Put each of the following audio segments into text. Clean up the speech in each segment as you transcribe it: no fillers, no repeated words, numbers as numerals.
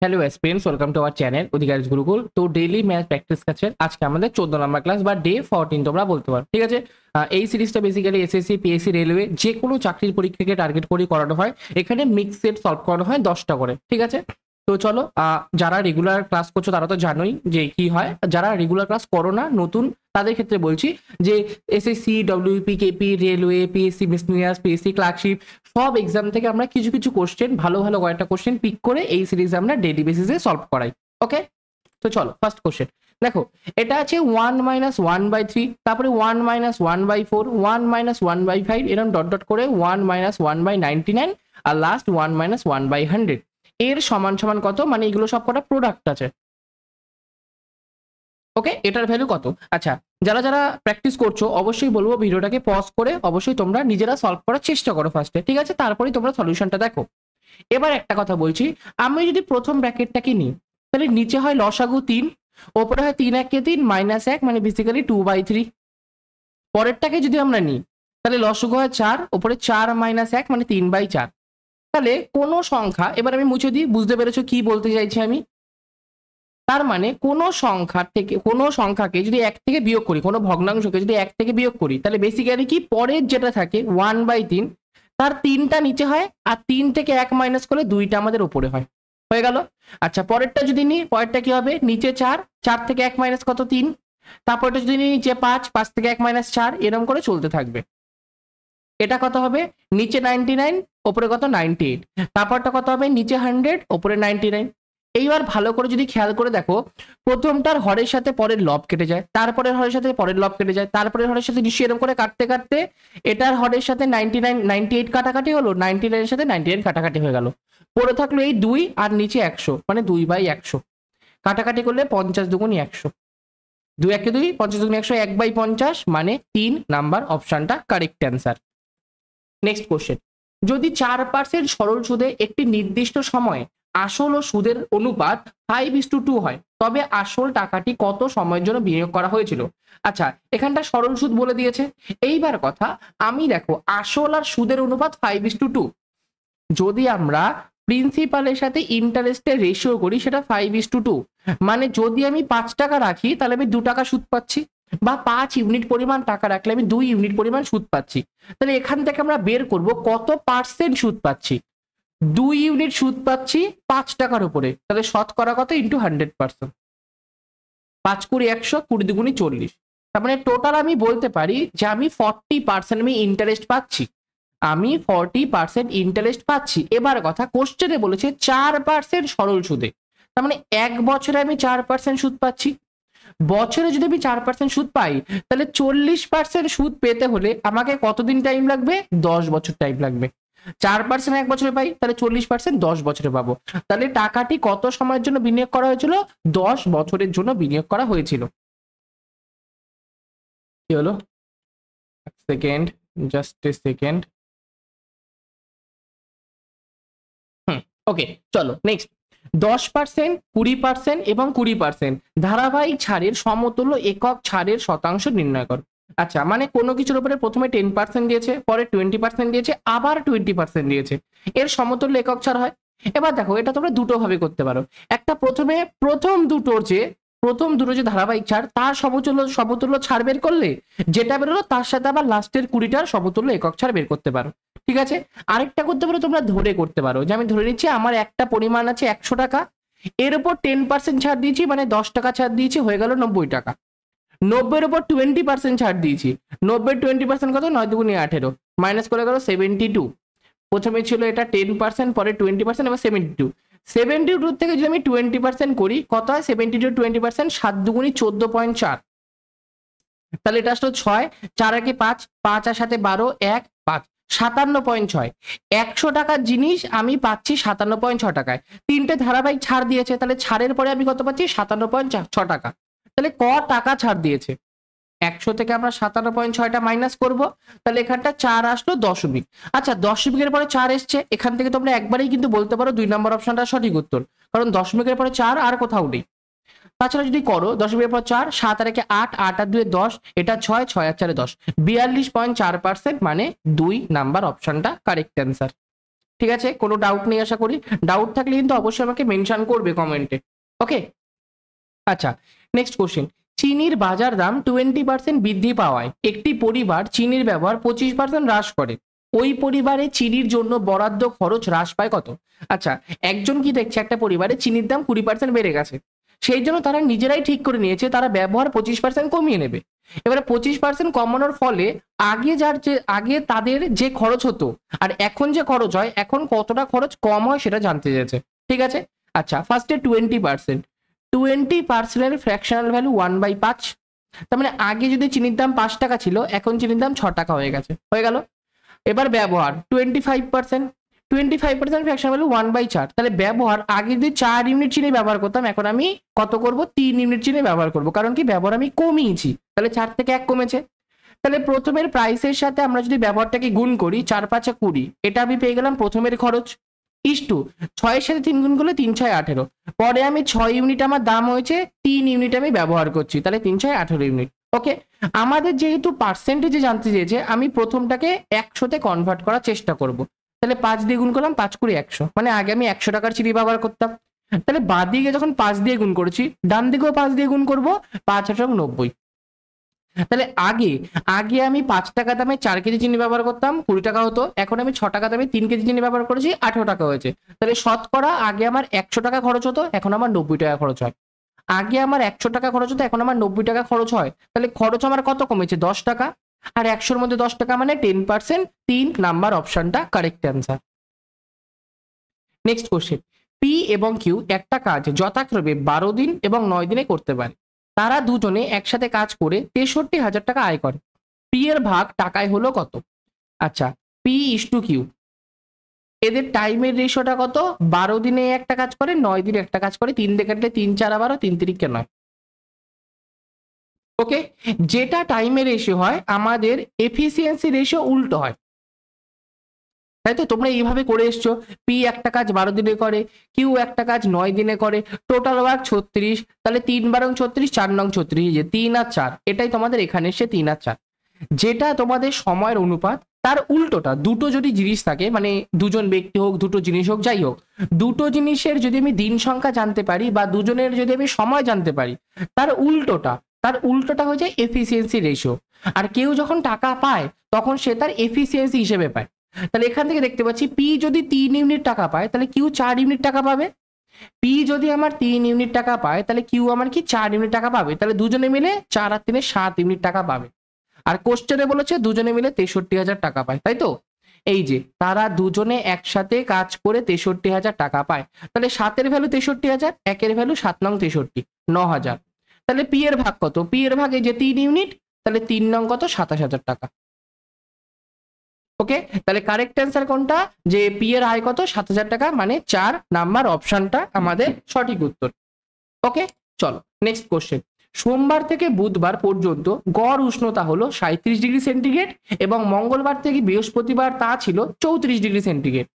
Hello aspirants, welcome to our channel Adhikari Gurukul. তো daily math practice কাছে আজকে আমাদের 14 নম্বর ক্লাস বা ডে 14 তোমরা বলতে পারো, ঠিক আছে। এই সিরিজটা বেসিক্যালি এসএসসি, পিএসসি, রেলওয়ে যে কোনো চাকরির পরীক্ষাকে টার্গেট করে করানো হয়। এখানে মিক্স সেট সলভ করানো হয় 10টা করে, ঠিক আছে। তো চলো, যারা রেগুলার ক্লাস করছো তারা তো জানোই যে কি হয়। যারা রেগুলার ক্লাস করো না, নতুন, তাদের ক্ষেত্রে বলছি যে SSC, WP, KP, railway, PSC, miscellaneous, PSC, clerkship সব এক্সাম থেকে আমরা কিছু কিছু কোশ্চেন, ভালো ভালো কয়েকটা কোশ্চেন পিক করে এই সিরিজে আমরা ডেইলি বেসিসে সলভ করাই। ওকে, তো চলো ফার্স্ট কোশ্চেন দেখো। এটা আছে 1 - 1/3, তারপরে 1 - 1/4, 1 - 1/5, এরকম ডট ডট করে 1 - 1/99 আর লাস্ট 1 - 1/100। এর সমান সমান কত, মানে এগুলো সব কটা প্রোডাক্ট আছে। ওকে, এটার ভ্যালু কত? আচ্ছা, যারা যারা প্র্যাকটিস করছো অবশ্যই বলবো ভিডিওটাকে পজ করে অবশ্যই তোমরা নিজেরা সলভ করার চেষ্টা করো ফার্স্টে, ঠিক আছে। তারপরেই তোমরা সলিউশনটা দেখো। এবার একটা কথা বলছি, আমি যদি প্রথম ব্র্যাকেটটাকে নিই তাহলে নিচে হয় লসাগু 3, ওপরে হয় 3 1 3 -1, মানে বেসিক্যালি 2/3। পরেরটাকে যদি আমরা নিই তাহলে লসাগু হয় 4, ওপরে 4 -1, মানে 3/4। তাহলে কোনো সংখ্যা, এবার আমি মুছে দিই, বুঝতে পেরেছো কি বলতে চাইছি আমি। তার মানে কোনো সংখ্যা থেকে, কোনো সংখ্যাকে যদি 1 থেকে বিয়োগ করি, কোনো ভগ্নাংশকে যদি 1 থেকে বিয়োগ করি, তাহলে বেসিক্যালি কি পরের যেটা থাকে 1/3, তার 3টা নিচে হয় আর 3 থেকে 1 মাইনাস করলে 2টা আমাদের উপরে হয়। হয়ে গেল। আচ্ছা, পরেরটা যদি নিই, পরেরটা কি হবে? নিচে 4, 4 থেকে 1 মাইনাস কত? 3। তারপরটা যদি নিই নিচে 5, 5 থেকে 1 মাইনাস 4, এরকম করে চলতে থাকবে। এটা কত হবে? নিচে 99, ওপরে কত? 98। তারপরটা কত হবে? নিচে 100, ওপরে 99। এইবার ভালো করে যদি খেয়াল করে দেখো, প্রথমটার হরের সাথে পরের লব কেটে যায়, তারপরের হরের সাথে পরের লব কেটে যায়, তারপরের হরের সাথে নিশ্চয়ই এরকম করে কাটতে কাটতে এটার হরের সাথে 99 98 কাটাকাটি হলো, 99 এর সাথে 99 কাটাকাটি হয়ে গেল। পড়ে থাকলো এই 2 আর নিচে 100, মানে 2/100। কাটাকাটি করলে 50 দুগুণ 100, 2 1 2, 50 দুগুণ 100, 1/50, মানে 3 নাম্বার অপশনটা কারেক্ট অ্যান্সার। নেক্সট কোশ্চেন, যদি 4% সরল সুদে একটি নির্দিষ্ট সময়ে আসল ও সুদের অনুপাত 5:2 হয়, তবে আসল টাকাটি কত সময়ের জন্য বিনিয়োগ করা হয়েছিল? আচ্ছা, এখানটা সরল সুদ বলে দিয়েছে। এইবার কথা, আমি দেখো আসল আর সুদের অনুপাত 5:2, যদি আমরা প্রিন্সিপালের সাথে ইন্টারেস্টের রেশিও করি সেটা 5:2, মানে যদি আমি 5 টাকা রাখি তাহলে আমি 2 টাকা সুদ পাচ্ছি, বা 5 ইউনিট পরিমাণ টাকা রাখলে আমি 2 ইউনিট পরিমাণ সুদ পাচ্ছি। তাহলে এখান থেকে আমরা বের করব কত পার্সেন্ট সুদ পাচ্ছি। 2 ইউনিট সুদ পাচ্ছি 5 টাকার উপরে, তাহলে শতকরা কত? ইন্টু 100%। 5 কুড়ি 100, 20 দুগুণি 40। তার মানে টোটাল আমি বলতে পারি যে আমি 40% আমি ইন্টারেস্ট পাচ্ছি, আমি 40% ইন্টারেস্ট পাচ্ছি। এবার কথা, কোশ্চেনে বলেছে 4% সরল সুদে, তার মানে 1 বছরে আমি 4% সুদ পাচ্ছি। বছরে যদি আমি 4% সুদ পাই, তাহলে 40% সুদ পেতে হলে আমাকে কতদিন টাইম লাগবে? 10 বছর টাইম লাগবে। 4% 1 বছরে পাই, তাহলে 40% 10 বছরে পাবো। তাহলে টাকাটি কত সময়ের জন্য বিনিয়োগ করা হয়েছিল? 10 বছরের জন্য বিনিয়োগ করা হয়েছিল। কি হলো? Second, just a second. ওকে, চলো নেক্সট। 10%, 20% এবং 20% ধারাবাহিক ছাড়ের সমতুল্য একক ছাড়ের শতাংশ নির্ণয় করো। আচ্ছা, মানে কোনো কিছুর উপরে প্রথমে 10% দিয়েছে, পরে 20% দিয়েছে, আবার 20% দিয়েছে, এর সমতুল্য একক ছাড় হয়। এবার দেখো, এটা তোমরা দুটো ভাবে করতে পারো। একটা, প্রথমে প্রথম দুটো যে ধারাবাহিক ছাড় তার সমতুল্য ছাড় বের করলে যেটা বেরোলো তার সাথে আবার লাস্টের 20টার সমতুল্য একক ছাড় বের করতে পারো, ঠিক আছে। আরেকটা করতে পারো, তোমরা ধরে করতে পারো, যে আমি ধরে নিচ্ছি আমার একটা পরিমাণ আছে 100 টাকা, এর উপর 10% ছাড় দিয়েছি, মানে 10 টাকা ছাড় দিয়েছি, হয়ে গেল 90 টাকা। 90-এর উপর 20% ছাড় দিয়েছি, 90-এর 20% কত? 9 দুগুণে 18, মাইনাস করে গেল 72। প্রথমে ছিল এটা 10%, পরে 20%, এবার 72। 72 থেকে যদি আমি 20% করি, কত হয়? 72 20%, 7 দুগুণি 14.4, তাহলে এটা আসলো 6, 4 একে 5, 5 আর সাথে 12, 1 5, 57.6। 100 টাকার জিনিস আমি পাচ্ছি 57.6 টাকায়। 3টে ধারাবাহিক ছাড় দিয়েছে, তাহলে ছাড়ের পরে আমি কত পাচ্ছি? 57.6 টাকা। তাহলে ক টাকা ছাড় দিয়েছে? 100 থেকে আমরা 57.6টা মাইনাস করবো, তাহলে এখানটা 4 আসলো দশমিক। আচ্ছা, দশমিকের পরে 4 এসছে, এখান থেকে তোমরা একবারেই কিন্তু বলতে পারো 2 নম্বর অপশনটা সঠিক উত্তর, কারণ দশমিকের পরে 4 আর কোথাও নেই। তাছাড়া যদি করো দশমিকের পর 4, 7 আর 1 8, 8 আর 2 10, এটা 6, 6 আর 4 10, 42.4%, মানে 2 নাম্বার অপশনটা কারেক্ট অ্যান্সার। ঠিক আছে, কোনো ডাউট নেই আশা করি। ডাউট থাকলে কিন্তু অবশ্যই আমাকে মেনশন করবে কমেন্টে। ওকে, আচ্ছা নেক্সট কোশ্চেন। চিনির বাজার দাম 20% বৃদ্ধি পাওয়ায় একটি পরিবার চিনির ব্যবহার 25% হ্রাস করে, ওই পরিবারে চিনির জন্য বরাদ্দ খরচ হ্রাস পায় কত? আচ্ছা, একজন কি দেখছে একটা পরিবারে চিনির দাম 20% বেড়ে গেছে, সেই জন্য তারা নিজেরাই ঠিক করে নিয়েছে তারা ব্যবহার 25% কমিয়ে নেবে। এবারে 25% কমানোর ফলে আগে তাদের যে খরচ হতো আর এখন যে খরচ হয়, এখন কতটা খরচ কম হয় সেটা জানতে চেয়েছে। ঠিক আছে, আচ্ছা ফার্স্টে 20% ফ্র্যাকশনাল ভ্যালু 1/5, তার মানে আগে যদি চিনির দাম 5 টাকা ছিল, এখন চিনির দাম 6 টাকা হয়ে গেল। এবার ব্যবহার 25% ফ্র্যাকশনাল ভ্যালু 1/4, তাহলে ব্যবহার আগে যদি 4 ইউনিট চিনি ব্যবহার করতাম, এখন আমি কত করব? 3 ইউনিট চিনি ব্যবহার করব, কারণ কি ব্যবহার আমি কমিয়েছি, তাহলে 4 থেকে 1 কমেছে। তাহলে প্রথমের প্রাইসের সাথে আমরা যদি ব্যবহারটাকে গুণ করি, 4 5 20, এটা আমি পেয়ে গেলাম প্রথমের খরচ। ইস্টু 6 এর সাথে 3 গুণ করলে 3 6 18, পরে আমি 6 ইউনিট আমার দাম হয়েছে, 3 ইউনিট আমি ব্যবহার করছি, তাহলে 3 6 18 ইউনিট। ওকে, আমাদের যেহেতু পার্সেন্টেজে জানতে চেয়েছে, আমি প্রথমটাকে 100-তে কনভার্ট করার চেষ্টা করব। তাহলে 5 দিয়ে গুণ করলাম, 5 করে 100, মানে আগে আমি 100 টাকার চিনি ব্যবহার করতাম, তাহলে বাঁ দিকে যখন 5 দিয়ে গুণ করেছি, ডান দিকেও 5 দিয়ে গুণ করবো, 5 8 90। তাহলে আগে আগে আমি 5 টাকা দামে 4 কেজি চিনি ব্যবহার করতাম, 20 টাকা হতো, এখন আমি 6 টাকা দামে 3 কেজি চিনি ব্যবহার করেছি, 18 টাকা হয়েছে। তাহলে শতকরা আগে আমার 100 টাকা খরচ হতো, এখন আমার 90 টাকা খরচ হয়। আগে আমার 100 টাকা খরচ হতো, এখন আমার 90 টাকা খরচ হয়, তাহলে খরচ আমার কত কমেছে? 10 টাকা। আর 100-র মধ্যে 10 টাকা মানে 10%, 3 নাম্বার অপশনটা correct answer. Next question. P এবং কিউ একটা কাজ যথাক্রমে 12 দিন এবং 9 দিনে করতে পারে, তারা দুজনে একসাথে কাজ করে 63,000 টাকা আয় করে, পি এর ভাগ টাকায় হলো কত? আচ্ছা, পি ইস টু কিউ, এদের টাইমের রেশিওটা কত? 12 দিনে একটা কাজ করে, 9 দিনে একটা কাজ করে, 3 দিয়ে কাটলে 3 4 12, 3 3 9। ওকে, যেটা টাইমের রেশিও হয় আমাদের এফিসিয়েন্সি রেশিও উল্টো হয়, তাই তো? তোমরা এইভাবে করে এসছো, পি একটা কাজ 12 দিনে করে, কিউ একটা কাজ 9 দিনে করে, টোটাল ওয়ার্ক 36, তাহলে 3 12 36, 4 9 36, যে 3 আর 4, এটাই তোমাদের এখানে এসে 3 আর 4, যেটা তোমাদের সময়ের অনুপাত তার উল্টোটা। দুটো যদি জিনিস থাকে, মানে দুজন ব্যক্তি হোক, দুটো জিনিস হোক, যাই হোক, দুটো জিনিসের যদি আমি দিন সংখ্যা জানতে পারি বা দুজনের যদি আমি সময় জানতে পারি, তার উল্টোটা হয়ে যায় এফিসিয়েন্সি রেশিও। আর কেউ যখন টাকা পায় তখন সে তার এফিসিয়েন্সি হিসেবে পায়। তাহলে এখান থেকে দেখতে পাচ্ছি পি যদি 3 ইউনিট টাকা পায়, তাহলে কিউ 4 ইউনিট টাকা পাবে। পি যদি আমার 3 ইউনিট টাকা পায়, তাহলে কিউ আমার কি 4 ইউনিট টাকা পাবে, তাহলে দুজনে মিলে 4 আর 3 7 ইউনিট টাকা পাবে। আর কোশ্চেনে বলেছে দুজনে মিলে 63,000 টাকা পায়, তাই তো? এই যে তারা দুজনে একসাথে কাজ করে 63,000 টাকা পায়, তাহলে 7-এর ভ্যালু 63,000, 1-এর ভ্যালু 7 নং 63, 9,000। তাহলে পি এর ভাগ কত? পি এর ভাগে যে 3 ইউনিট, তাহলে 3 নং কত? 27,000 টাকা। ওকে, তাহলে কারেক্ট অ্যান্সার কোনটা? যে পি এর আয় কত? 7,000 টাকা, মানে 4 নাম্বার অপশনটা আমাদের সঠিক উত্তর। ওকে, চলো নেক্সট কোশ্চেন। সোমবার থেকে বুধবার পর্যন্ত গড় উষ্ণতা হলো 37°C এবং মঙ্গলবার থেকে বৃহস্পতিবার তা ছিল 34°C।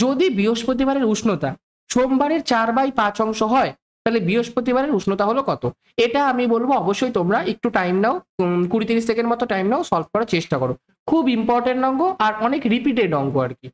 যদি বৃহস্পতিবারের উষ্ণতা সোমবারের 4/5 অংশ হয়, তাহলে বৃহস্পতিবারের উষ্ণতা হলো কত? এটা আমি বলবো অবশ্যই তোমরা একটু টাইম নাও, 20-30 সেকেন্ড মতো টাইম নাও, সলভ করার চেষ্টা করো। খুব ইম্পর্টেন্ট অঙ্ক আর অনেক রিপিটেড অঙ্ক আর কি।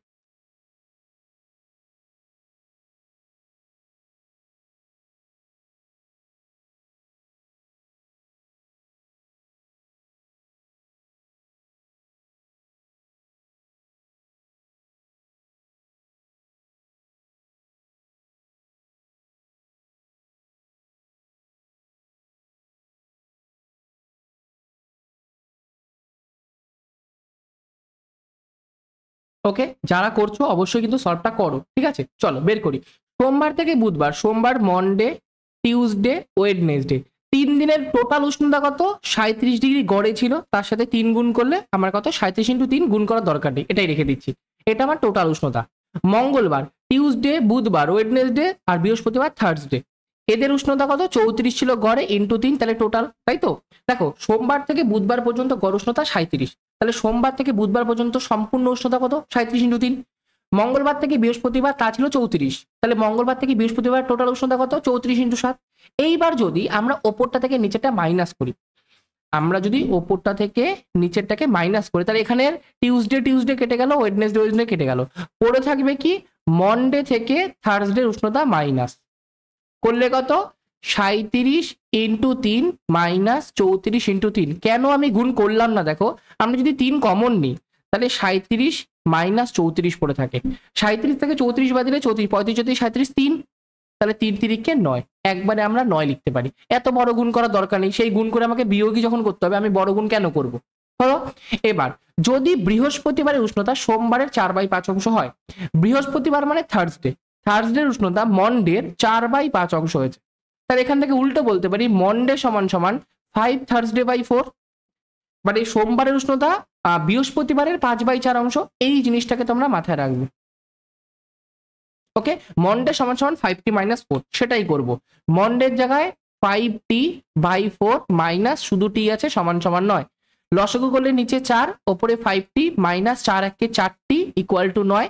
ওকে, যারা করছো অবশ্যই কিন্তু সলভটা করো, ঠিক আছে? চলো বের করি। সোমবার থেকে বুধবার, সোমবার, মন্ডে, টিউসডে, ওয়েডনেসডে, 3 দিনের টোটাল উষ্ণতা কত? 37° গড়ে ছিল, তার সাথে 3 গুণ করলে আমার কত? 37 × 3 গুণ করার দরকার নেই, এটাই রেখে দিচ্ছি, এটা আমার টোটাল উষ্ণতা। মঙ্গলবার, টিউসডে, বুধবার, ওয়েডনেসডে আর বৃহস্পতিবার থার্সডে, এদের উষ্ণতা কত? 34 ছিল গড়ে, ইন্টু 3, তাহলে টোটাল, তাই তো? দেখো সোমবার থেকে বুধবার পর্যন্ত গড় উষ্ণতা 37, তাহলে সোমবার থেকে বুধবার পর্যন্ত সম্পূর্ণ উষ্ণতা কত? 37 × 3। মঙ্গলবার থেকে বৃহস্পতিবার তা ছিল 34, তাহলে মঙ্গলবার থেকে বৃহস্পতিবার টোটাল উষ্ণতা কত? 34 × 7। এইবার যদি আমরা ওপরটা থেকে নিচেটা মাইনাস করি, আমরা যদি ওপরটা থেকে নিচেরটাকে মাইনাস করি তাহলে এখানে টিউসডে কেটে গেল, ওয়েডনেসডে কেটে গেল, পড়ে থাকবে কি মনডে থেকে থার্সডে উষ্ণতা মাইনাস করলে কত 37 ইন্টু 3 মাইনাস 34 ইন্টু 3। কেন আমি গুণ করলাম না দেখো, আমরা যদি 3 কমন নিই তাহলে 37 মাইনাস 34 পড়ে থাকে, 37 থেকে 34 বাদ দিলে 34, 35, 37, 3, তাহলে 3 তিরিকে 9, একবারে আমরা 9 লিখতে পারি। এত বড় গুণ করার দরকার নেই, সেই গুণ করে আমাকে বিয়োগই যখন করতে হবে আমি বড় গুণ কেন করব। ধরো এবার যদি বৃহস্পতিবারের উষ্ণতা সোমবারের 4/5 অংশ হয়, বৃহস্পতিবার মানে থার্সডের উষ্ণতা মন্ডের 4/5 অংশ হয়েছে, তাহলে এখান থেকে উল্টো বলতে পারি মন্ডে সমান সমান 5 থার্সডে বাই 4, মানে সোমবারের উষ্ণতা বৃহস্পতিবারের 5/4 অংশ। এই জিনিসটাকে তোমরা মাথায় রাখবে। ওকে, মন্ডে সমান সমান 5t মাইনাস 4, সেটাই করব। মন্ডের জায়গায় 5t/4 মাইনাস শুধু টি আছে সমান সমান 9, লসাগু করলে নিচে 4 ওপরে 5t minus 4 1 4t equal to 9,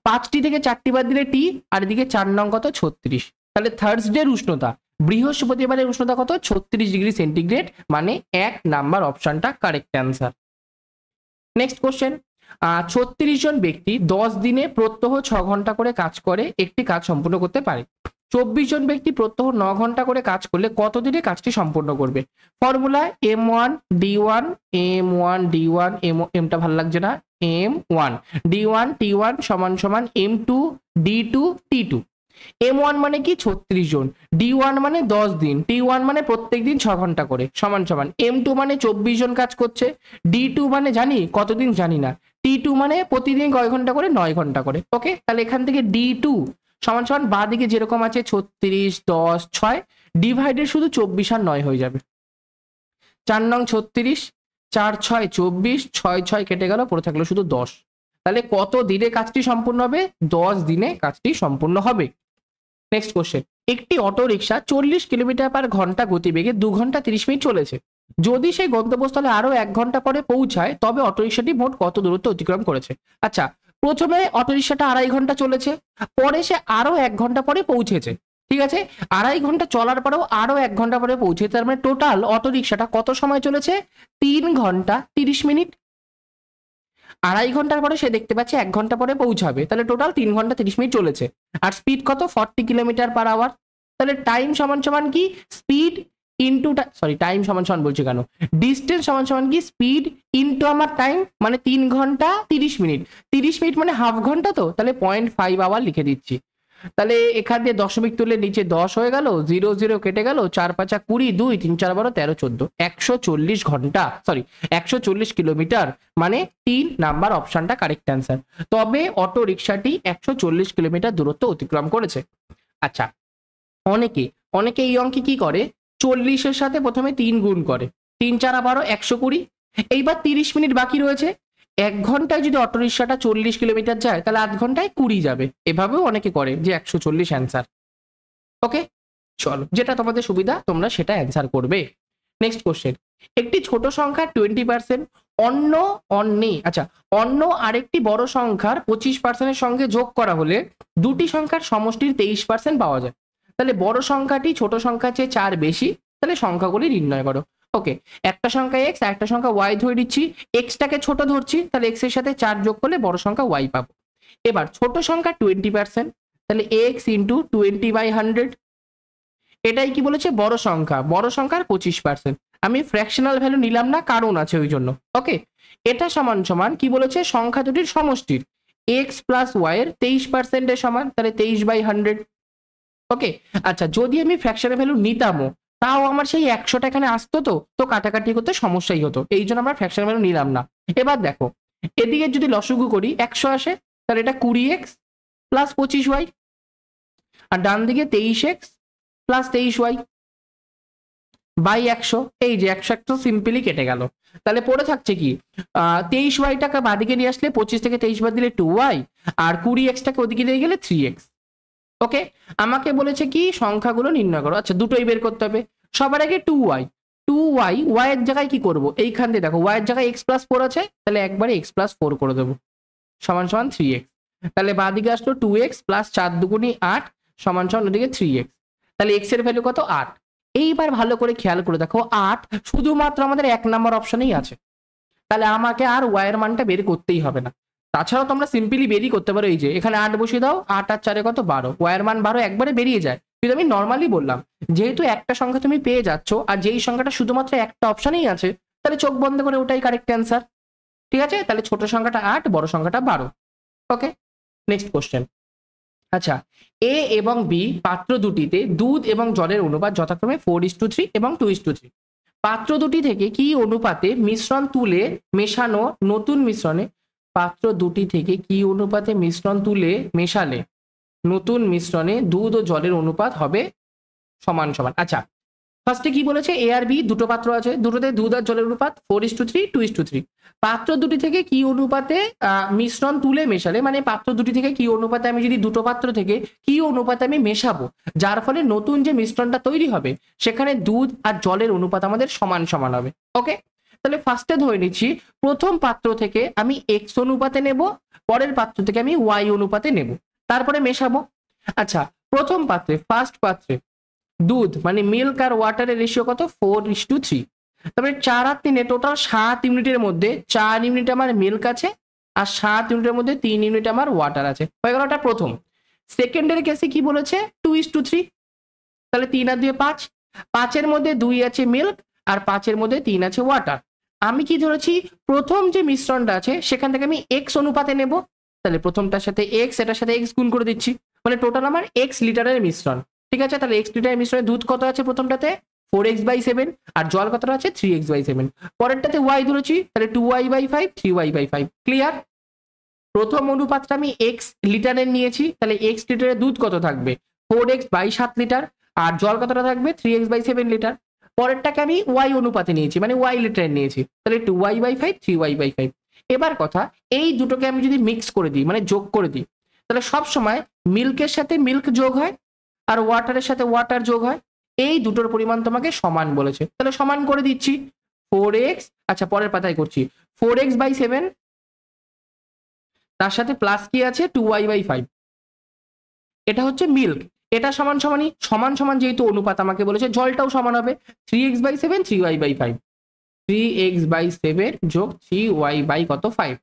5t থেকে 4t বাদ দিলে টি, আর এদিকে 4 নং কত 36, তাহলে থার্সডের উষ্ণতা বৃহস্পতিবারের উষ্ণতা কত 36 ডিগ্রি সেন্টিগ্রেড, মানে 1 নাম্বার অপশনটা কারেক্ট অ্যান্সার। নেক্সট কোশ্চেন, 36 জন ব্যক্তি 10 দিনে প্রত্যহ 6 ঘন্টা করে কাজ করে একটি কাজ সম্পূর্ণ করতে পারে। 24 জন ব্যক্তি প্রত্যহ 9 ঘন্টা করে কাজ করলে কত দিনে কাজটি সম্পূর্ণ করবে? Formula M1 D1 M1 D1 এমটা ভালো লাগছে না, M1 D1 T1 সমান সমান M2 D2 T2। M1 মানে কি 36 জন, D1 মানে 10 দিন, T1 মানে প্রত্যেক দিন 6 ঘন্টা করে সমান সমান M2 মানে 24 জন কাজ করছে, D2 মানে জানি কতদিন জানি না, T2 মানে প্রতিদিন কয় ঘন্টা করে 9 ঘন্টা করে। ওকে, তাহলে এখান থেকে D2 সমান সমান বাঁ দিকে যেরকম আছে 36 10 6 ডিভাইডেড শুধু 24 আর 9 হয়ে যাবে। 4 নং 36, 4 6 24, 6 6 কেটে গেল, পড়ে থাকলো শুধু 10। তাহলে কত দিনে কাজটি সম্পূর্ণ হবে? 10 দিনে কাজটি সম্পূর্ণ হবে। নেক্সট কোশ্চেন, একটি অটো রিক্সা 40 কিলোমিটার/ঘন্টা গতিবেগে 2 ঘন্টা 30 মিনিট চলেছে। যদি সেই গন্তব্যস্থলে আরো 1 ঘন্টা পরে পৌঁছায় তবে অটো রিক্সাটি মোট কত দূরত্ব অতিক্রম করেছে? আচ্ছা, প্রথমে অটো রিক্সাটা 2.5 ঘন্টা চলেছে, পরে সে আরো 1 ঘন্টা পরে পৌঁছেছে, ঠিক আছে, 2.5 ঘন্টা চলার পরেও আরো 1 ঘন্টা পরে পৌঁছে, তার মানে টোটাল অটো রিক্সাটা কত সময় চলেছে? 3 ঘন্টা 30 মিনিট। 2.5 ঘন্টার পরে সে দেখতে পাচ্ছে 1 ঘন্টা পরে পৌঁছাবে, তাহলে টোটাল 3 ঘন্টা 30 মিনিট চলেছে। আর স্পিড কত? 40 কিলোমিটার/আওয়ার। তাহলে টাইম সমান সমান কি স্পিড ইন্টু, সরি টাইম সমান সমান বলছি কেন, ডিস্টেন্স সমান সমান কি স্পিড ইন্টু আমার টাইম, মানে 3 ঘন্টা 30 মিনিট। 30 মিনিট মানে হাফ ঘন্টা, তো তাহলে 0.5 আওয়ার লিখে দিচ্ছি। তাহলে এখান দিয়ে দশমিক তুলে নিচে 10 হয়ে গেল, 0 0 কেটে গেল, 4 5 20, 2 3 4 12 13 14, 140 ঘন্টা, সরি 140 কিলোমিটার, মানে 3 নাম্বার অপশনটা কারেক্ট অ্যান্সার। তবে অটো রিক্সাটি 140 কিলোমিটার দূরত্ব অতিক্রম করেছে। আচ্ছা, অনেকে এই অঙ্কে কি করে, 40-এর সাথে প্রথমে 3 গুণ করে, 3 4 12 120। এইবার 30 মিনিট বাকি রয়েছে, 1 ঘন্টায় যদি অটো রিক্সাটা 40 কিলোমিটার যায় তাহলে আধ ঘন্টায় 20 যাবে। এভাবেও অনেকে করে যে 140 অ্যান্সার। ওকে, চলো যেটা তোমাদের সুবিধা তোমরা সেটা অ্যান্সার করবে। নেক্সট কোশ্চেন, একটি ছোট সংখ্যা 20% অন্য আরেকটি বড় সংখ্যার 25%-এর সঙ্গে যোগ করা হলে দুটি সংখ্যার সমষ্টির 23% পাওয়া যায়। তাহলে বড় সংখ্যাটি ছোট সংখ্যার চেয়ে 4 বেশি, তাহলে সংখ্যাগুলি নির্ণয় করো। ওকে, একটা সংখ্যা এক্স আর একটা সংখ্যা ওয়াই ধরে দিচ্ছি, এক্সটাকে ছোট ধরছি, তাহলে এক্স এর সাথে 4 যোগ করলে বড় সংখ্যা ওয়াই পাবো। এবার ছোট সংখ্যা 20%, তাহলে এক্স ইন্টু 20/100, এটাই কি বলেছে বড় সংখ্যার 25%। আমি ফ্র্যাকশনাল ভ্যালু নিলাম না, কারণ আছে ওই জন্য। ওকে, এটা সমান সমান কি বলেছে, সংখ্যা দুটির সমষ্টির এক্স প্লাস ওয়াই এর 23% এর সমান, তাহলে 23/100। ওকে, আচ্ছা যদি আমি ফ্র্যাকশনাল ভ্যালু নিতামও তাও আমার সেই 100টা এখানে আসতো, তো কাটাকাটি করতে সমস্যাই হতো, এই জন্য আমরা ফ্র্যাকশনাল ভ্যালু নিলাম না। এবার দেখো এদিকে যদি লসাগু করি 100 আসে, তাহলে এটা 20x প্লাস 25y, আর ডান দিকে 23x প্লাস 23y বাই 100, এই যে 100 সিম্পলি কেটে গেল। তাহলে পড়ে থাকছে কি 23yটাকে বাদিকে নিয়ে আসলে 25 থেকে 23 বাদ দিলে 2y, আর 20xটাকে ওদিকে নিয়ে গেলে 3x। ওকে, আমাকে বলেছে কি সংখ্যাগুলো নির্ণয় করো। আচ্ছা, দুটোই বের করতে হবে। সবার আগে 2y ওয়াই এর জায়গায় কি করব, এইখান দিয়ে দেখো ওয়াই এর জায়গায় x+4 আছে, তাহলে একবারে x+4 করে দেবো সমান সমান 3x। তাহলে বাদিকে আসলো 2x প্লাস 4 দুগুণী 8 সমান সমান ওদিকে 3x। তাহলে x এর ভ্যালু কত 8, এইবার ভালো করে খেয়াল করে দেখো 8 শুধুমাত্র আমাদের 1 নাম্বার অপশনেই আছে, তাহলে আমাকে আর ওয়াই এর মানটা বের করতেই হবে না। তাছাড়াও তোমরা সিম্পলি বেরিয়ে করতে পারো, এই যে এখানে 8 বসিয়ে দাও, 8 আর 4 কত 12, ওয়াই এর মান 12 একবারে বেরিয়ে যায়। কিন্তু আমি নর্মালি বললাম যেহেতু একটা সংখ্যা তুমি পেয়ে যাচ্ছ আর যেই সংখ্যাটা শুধুমাত্র একটা অপশনেই আছে, তাহলে চোখ বন্ধ করে ওটাই কারেক্ট অ্যান্সার। ঠিক আছে, তাহলে ছোট সংখ্যাটা 8, বড় সংখ্যাটা 12। ওকে, নেক্সট কোশ্চেন। আচ্ছা, এ এবং বি পাত্র দুটিতে দুধ এবং জলের অনুপাত যথাক্রমে 4:3 এবং 2:3। পাত্র দুটি থেকে কি অনুপাতে মিশ্রণ তুলে মেশানো নতুন মিশ্রণে, পাত্র দুটি থেকে কি অনুপাতে মিশ্রণ তুলে মেশালে নতুন মিশ্রণে দুধ ও জলের অনুপাত হবে সমান সমান। আচ্ছা, ফার্স্টে কি বলেছে, এ আর বি দুটো পাত্র আছে, দুটোতে দুধ আর জলের অনুপাত 4:3, 2:3। পাত্র দুটি থেকে কি অনুপাতে মিশ্রণ তুলে মেশালে, মানে পাত্র দুটি থেকে কি অনুপাতে আমি যদি দুটো পাত্র থেকে কি অনুপাতে আমি মেশাবো, যার ফলে নতুন যে মিশ্রণটা তৈরি হবে সেখানে দুধ আর জলের অনুপাত আমাদের সমান সমান হবে। ওকে, তাহলে ফার্স্টে ধরে নিচ্ছি প্রথম পাত্র থেকে আমি এক্স অনুপাতে নেব, পরের পাত্র থেকে আমি ওয়াই অনুপাতে নেব, তারপরে মেশাবো। আচ্ছা, প্রথম পাত্রে ফার্স্ট পাত্রে দুধ মানে মিল্ক আর ওয়াটারের রেশিও কত, 4:3। তারপরে 4 আর 3 টোটাল 7 ইউনিটের মধ্যে 4 ইউনিট আমার মিল্ক আছে আর 7 ইউনিটের মধ্যে 3 ইউনিট আমার ওয়াটার আছে, হয়ে গেল এটা প্রথম। সেকেন্ডের কেসে কি বলেছে, 2:3, তাহলে 3 আর 2 5, 5-এর মধ্যে 2 আছে মিল্ক আর 5-এর মধ্যে 3 আছে ওয়াটার। আমি কি ধরেছি, প্রথম যে মিশ্রণটা আছে সেখান থেকে আমি এক্স অনুপাতে নেব, তাহলে প্রথমটার সাথে এক্স, এটার সাথে এক্স গুণ করে দিচ্ছি, মানে টোটাল আমার এক্স লিটারের মিশ্রণ। ঠিক আছে, তাহলে এক্স লিটারের মিশ্রণে দুধ কত আছে প্রথমটাতে 4x/7 আর জল কতটা আছে 3x/7। পরেরটাতে ওয়াই ধরেছি, তাহলে 2y/5, 3y/5। ক্লিয়ার? প্রথম অনুপাতটা আমি এক্স লিটারের নিয়েছি, তাহলে এক্স লিটারের দুধ কত থাকবে 4x/7 লিটার আর জল কতটা থাকবে 3x/7 লিটার। পরেরটাকে আমি ওয়াই অনুপাতে নিয়েছি, মানে ওয়াই লিটারের নিয়েছি, তাহলে 2y/5, 3y/5। এবার কথা, এই দুটোকে আমি যদি মিক্স করে দিই মানে যোগ করে দিই, তাহলে সব সময় মিল্কের সাথে মিল্ক যোগ হয় আর ওয়াটারের সাথে ওয়াটার যোগ হয়, এই দুটোর পরিমাণ তোমাকে সমান বলেছে, তাহলে সমান করে দিচ্ছি 4x, আচ্ছা পরের পাতায় করছি 4x/7, তার সাথে প্লাস কি আছে 2y/5, এটা হচ্ছে মিল্ক। এটা সমান সমানই সমান সমান, যেহেতু অনুপাত আমাকে বলেছে জলটাও সমান হবে 3x/7, 3y/5, 3x/7 যোগ 3y/ কত 5,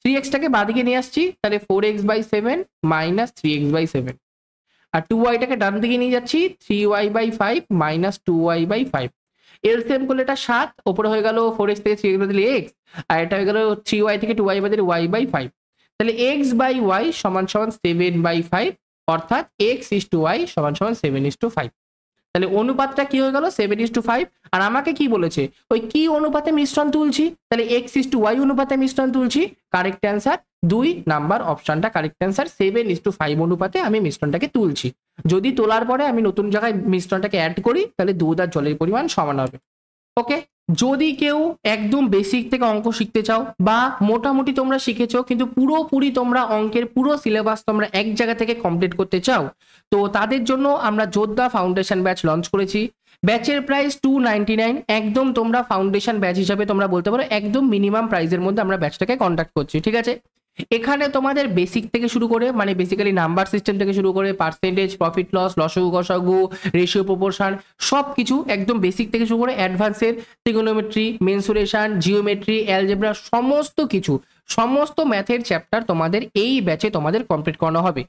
3x-টাকে বাদিকে নিয়ে আসছি, তাহলে 4x/7 মাইনাস 3x/7 আর 2y-টাকে ডান দিকে নিয়ে যাচ্ছি 3y/5 মাইনাস 2y/5। এলসিএম করলে এটা 7, ওপরে হয়ে গেল 4x থেকে 3x বাদ দিলে x, আর এটা হয়ে গেল 3y থেকে 2y বাদ দিলে y/5। তাহলে x/y সমান সমান 7/5, অর্থাৎ x/y সমান সমান 7:5। তাহলে অনুপাতটা কি হয়ে গেল 7:5। আর আমাকে কি বলেছে, ওই কি অনুপাতে মিশ্রণ তুলছি, তাহলে x/y অনুপাতে মিশ্রণ তুলছি। কারেক্ট অ্যান্সার 2 নাম্বার অপশনটা কারেক্ট অ্যান্সার, 7:5 অনুপাতে আমি মিশ্রণটাকে তুলছি। যদি তোলার পরে আমি নতুন জায়গায় মিশ্রণটাকে অ্যাড করি, তাহলে দুধ আর জলের পরিমাণ সমান হবে। ওকে, যদি কেউ একদম বেসিক থেকে অঙ্ক শিখতে চাও বা মোটামুটি তোমরা শিখেছো কিন্তু পুরোপুরি তোমরা অঙ্কের পুরো সিলেবাস তোমরা এক জায়গা থেকে কমপ্লিট করতে চাও, তো তাদের জন্য আমরা যোদ্ধা ফাউন্ডেশন ব্যাচ লঞ্চ করেছি। ব্যাচের প্রাইস 299, একদম তোমরা ফাউন্ডেশন ব্যাচ হিসাবে তোমরা বলতে পারো একদম মিনিমাম প্রাইসের মধ্যে আমরা ব্যাচটাকে কন্ডাক্ট করছি। ঠিক আছে, এখানে তোমাদের বেসিক থেকে শুরু করে মানে বেসিক্যালি নাম্বার সিস্টেম থেকে শুরু করে পার্সেন্টেজ, প্রফিট লস, লসাগু গসাগু, রেশিও প্রপোর্শন, সব কিছু একদম বেসিক থেকে শুরু করে অ্যাডভান্সের ট্রিগোনোমেট্রি, মেনসুরেশন, জিওমেট্রি, অ্যালজেব্রা, সমস্ত কিছু, সমস্ত ম্যাথের চ্যাপ্টার তোমাদের এই ব্যাচে তোমাদের কমপ্লিট করানো হবে।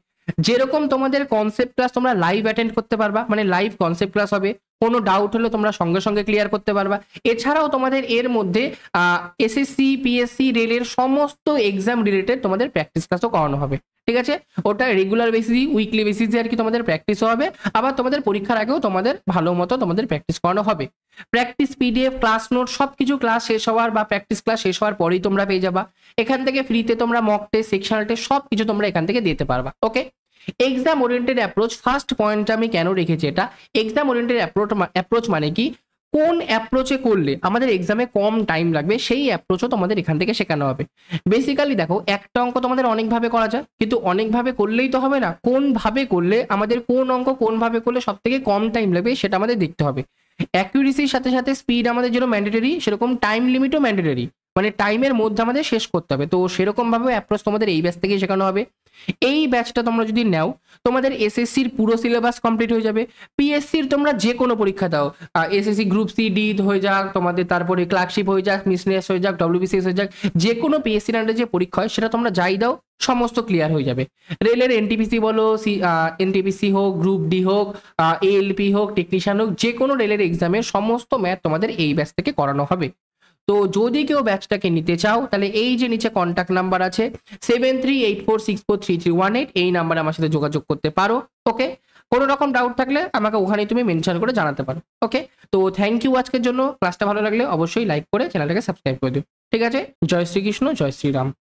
যেরকম তোমাদের কনসেপ্ট ক্লাস তোমরা লাইভ অ্যাটেন্ড করতে পারবা, মানে লাইভ কনসেপ্ট ক্লাস হবে, কোনো ডাউট হলে তোমরা সঙ্গে সঙ্গে ক্লিয়ার করতে পারবা। এছাড়াও তোমাদের এর মধ্যে এসএসসি, পিএসসি, রেলের সমস্ত এক্সাম রিলেটেড তোমাদের প্র্যাকটিস ক্লাসও করানো হবে। ঠিক আছে, ওটা রেগুলার বেসিস, উইকলি বেসিসে আর কি তোমাদের প্র্যাকটিসও হবে, আবার তোমাদের পরীক্ষার আগেও তোমাদের ভালো মতো তোমাদের প্র্যাকটিস করানো হবে। প্র্যাকটিস পিডিএফ, ক্লাস নোট সবকিছু ক্লাস শেষ হওয়ার বা প্র্যাকটিস ক্লাস শেষ হওয়ার পরেই তোমরা পেয়ে যাবা। এখান থেকে ফ্রিতে তোমরা মক টেস্ট, সেকশনাল টেস্ট সবকিছু তোমরা এখান থেকে দিতে পারবা। ওকে, এক্সাম ওরিয়েন্টেড অ্যাপ্রোচ, ফার্স্ট পয়েন্টটা আমি কেন রেখেছি, এটা এক্সাম ওরিয়েন্টেড অ্যাপ্রোচ মানে কি, কোন অ্যাপ্রোচে করলে আমাদের এক্সামে কম টাইম লাগবে সেই অ্যাপ্রোচও তোমাদের এখান থেকে শেখানো হবে। বেসিক্যালি দেখো, একটা অঙ্ক তোমাদের অনেকভাবে করা যায়, কিন্তু অনেকভাবে করলেই তো হবে না, কোনভাবে করলে আমাদের কোন অঙ্ক কোনভাবে করলে সব থেকে কম টাইম লাগবে সেটা আমাদের দেখতে হবে। অ্যাকুরেসির সাথে সাথে স্পিড আমাদের যেন ম্যান্ডেটরি, সেরকম টাইম লিমিটও ম্যান্ডেটরি। মানে টাইমের মধ্যে আমাদের শেষ করতে হবে। তো সেরকম ভাবে অ্যাপ্রোচ তোমাদের এই ব্যাচ থেকেই শেখানো হবে। এই ব্যাচটা তোমরা যদি নাও তোমাদের এসএসসির পুরো সিলেবাস কমপ্লিট হয়ে যাবে। পিএসসির তোমরা যে কোনো পরীক্ষা দাও, এসএসসি গ্রুপ সি ডি হয়ে যাক, তোমাদের তারপরে ক্লার্কশিপ হয়ে যাক, মিসনেস হয়ে যাক, ডব্লিউবিসিএস হয়ে যাক, যে কোনো পিএসসির আন্ডারে যে পরীক্ষা হয় সেটা তোমরা যাই দাও সমস্ত ক্লিয়ার হয়ে যাবে। রেলের এনটিপিসি বলো, এনটিপিসি হোক, গ্রুপ ডি হোক, এএলপি হোক, টেকনিশিয়ান হোক, যে কোনো রেলের এক্সামের সমস্ত ম্যাথ তোমাদের এই ব্যাচ থেকে করানো হবে। তো যদি কেউ ব্যাচটাকে নিতে চাও তাহলে এই যে নিচে কন্ট্যাক্ট নাম্বার আছে 7384643318, এই নাম্বারে আমার সাথে যোগাযোগ করতে পারো। ওকে, কোনো রকম ডাউট থাকলে আমাকে ওখানেই তুমি মেনশন করে জানাতে পারো। ওকে, তো থ্যাংক ইউ আজকের জন্য। ক্লাসটা ভালো লাগলে অবশ্যই লাইক করে চ্যানেলটাকে সাবস্ক্রাইব করে দিও। ঠিক আছে, জয় শ্রীকৃষ্ণ, জয় শ্রীরাম।